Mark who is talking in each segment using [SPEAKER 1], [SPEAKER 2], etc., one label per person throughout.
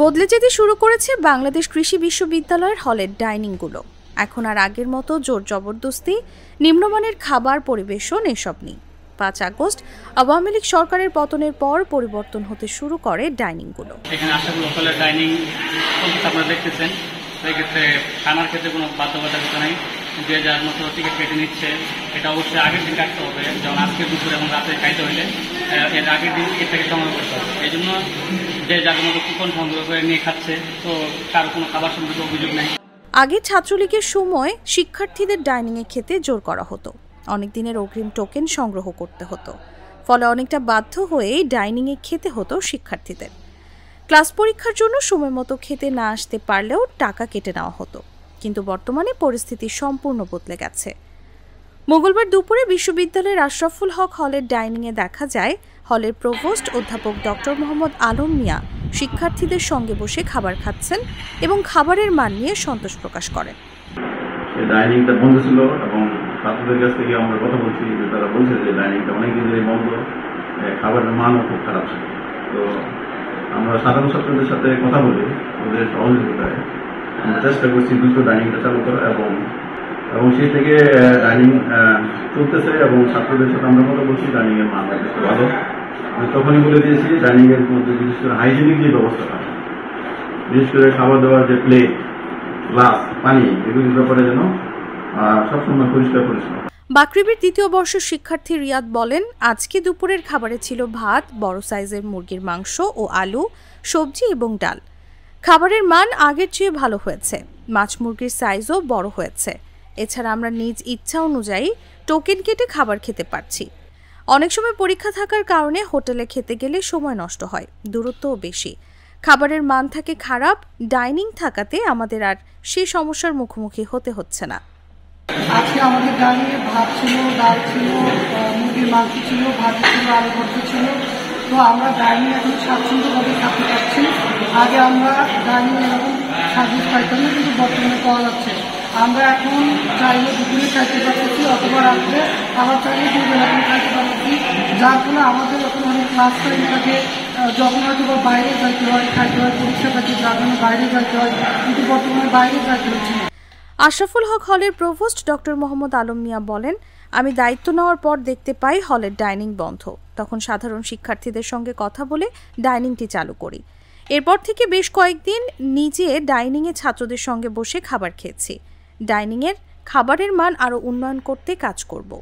[SPEAKER 1] বদলে যেতে শুরু করেছে বাংলাদেশ কৃষি বিশ্ববিদ্যালয়ের হলের ডাইনিংগুলো। এখন আর আগের মতো জোর জবরদস্তি, নিম্নমানের খাবার পরিবেশন এসব নেই। ৫ আগস্ট আওয়ামী লীগ সরকারের পতনের পর পরিবর্তন হতে শুরু করে ডাইনিংগুলো।
[SPEAKER 2] এখানে আশাগুলো হলের ডাইনিং আপনারা দেখতেছেন, সেক্ষেত্রে খানার ক্ষেত্রে কোনো বাধ্যবাধকতা নেই। যে যার মতো টিকিট কেটে নিচ্ছে, এটা অবশ্যই আগের দিন কাটতে হবে। যেমন আজকে দুপুরে এবং রাতে খাইতে হইলে এর আগের দিন টিকিটটাকে সংগ্রহ করতে হবে। এই জন্য যে যার মতো কুপন সংগ্রহ করে নিয়ে খাচ্ছে, তো কারো কোনো খাবার সম্পর্কে অভিযোগ নেই।
[SPEAKER 1] আগে ছাত্রলীগের সময় শিক্ষার্থীদের ডাইনিংয়ে খেতে জোর করা হতো, অনেক দিনের অগ্রিম টোকেন সংগ্রহ করতে হতো, ফলে অনেকটা বাধ্য হয়ে ডাইনিংয়ে খেতে হতো শিক্ষার্থীদের। ক্লাস পরীক্ষার জন্য সময় মতো খেতে না আসতে পারলেও টাকা কেটে নেওয়া হতো। কিন্তু বর্তমানে পরিস্থিতি সম্পূর্ণ বদলে গেছে। মঙ্গলবার দুপুরে বিশ্ববিদ্যালয়ের আশরাফুল হক হলের ডাইনিংয়ে দেখা যায় হলের প্রভোস্ট অধ্যাপক ডক্টর মোহাম্মদ আলম মিয়া শিক্ষার্থীদের সঙ্গে বসে খাবার খাচ্ছেন এবং খাবারের মান নিয়ে সন্তোষ প্রকাশ করেন।
[SPEAKER 3] ডাইনিংটা বন্ধ ছিল এবং ছাত্রদের কাছ থেকে আমরা কথা বলছি যে তারা বলছে যে ডাইনিংটা অনেকদিন ধরে বন্ধ, খাবারের মানও খুব খারাপ ছিল। তো আমরা সাধারণ ছাত্রদের সাথে কথা বলি, ওদের সহযোগিতায় আমরা চেষ্টা করছি দ্রুত ডাইনিংটা চালু করা এবং সেই থেকে ডাইনিং চলতেছে এবং ছাত্রদের সাথে আমরা কথা বলছি ডাইনিংয়ের মান যথেষ্ট ভালো। তখনই বলে দিয়েছি ডাইনিংয়ের মধ্যে বিশেষ করে হাইজেনিক যে ব্যবস্থাটা, বিশেষ করে খাবার দাবার যে প্লেট, গ্লাস, পানি, এগুলির ব্যাপারে যেন সবসময় পরিষ্কার পরিচ্ছন্ন।
[SPEAKER 1] বাকৃবির দ্বিতীয় বর্ষের শিক্ষার্থী রিয়াদ বলেন, আজকে দুপুরের খাবারে ছিল ভাত, বড় সাইজের মুরগির মাংস ও আলু, সবজি এবং ডাল। খাবারের মান আগের চেয়ে ভালো হয়েছে, মাছ মুরগির সাইজও বড় হয়েছে। এছাড়া আমরা নিজ ইচ্ছা অনুযায়ী টোকেন কেটে খাবার খেতে পারছি। অনেক সময় পরীক্ষা থাকার কারণে হোটেলে খেতে গেলে সময় নষ্ট হয়, দূরত্বও বেশি, খাবারের মান থাকে খারাপ। ডাইনিং থাকাতে আমাদের আর সেই সমস্যার মুখোমুখি হতে হচ্ছে না।
[SPEAKER 4] আজকে আমাদের ডাইনিংয়ে ভাত ছিল, ডাল ছিল, মুরগির মাংস ছিল, ভাজি ছিল, আলু ভর্তা ছিল। তো আমরা ডাইনিং এখন স্বাচ্ছন্দ্যভাবে থাকতে পারছি। আগে আমরা ডাইনিং এরকম সার্ভিস পাইতাম না, কিন্তু বর্তমানে পাওয়া যাচ্ছে। আমরা এখন চাইলে দুপুরে খাইতে পারতেছি, অথবা রাত্রে আবার চাইলে দুপুরে খাইতে পারতেছি। যার ফলে আমাদের এখন অনেক ক্লাস টাইম থাকে, যখন হয়তো বাইরে যাইতে হয়, খাইতে হয়, পরীক্ষা থাকে, যার জন্য বাইরে যাইতে হয়, কিন্তু বর্তমানে বাইরে যাইতে হচ্ছে না।
[SPEAKER 1] আশরাফুল হক হলের প্রভোস্ট ডক্টর মোহাম্মদ আলম মিয়া বলেন, আমি দায়িত্ব নেওয়ার পর দেখতে পাই হলের ডাইনিং বন্ধ। তখন সাধারণ শিক্ষার্থীদের সঙ্গে কথা বলে ডাইনিংটি চালু করি। এরপর থেকে বেশ কয়েকদিন নিজে ডাইনিংয়ে ছাত্রদের সঙ্গে বসে খাবার খেয়েছি। ডাইনিংয়ের খাবারের মান আরও উন্নয়ন করতে কাজ করব।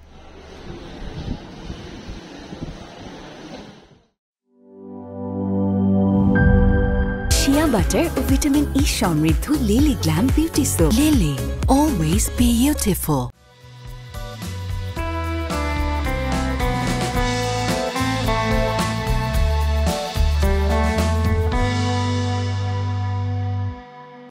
[SPEAKER 5] শিয়া বাটার ও ভিটামিন ই সমৃদ্ধ lily glam beauty soap. Lily, always beautiful.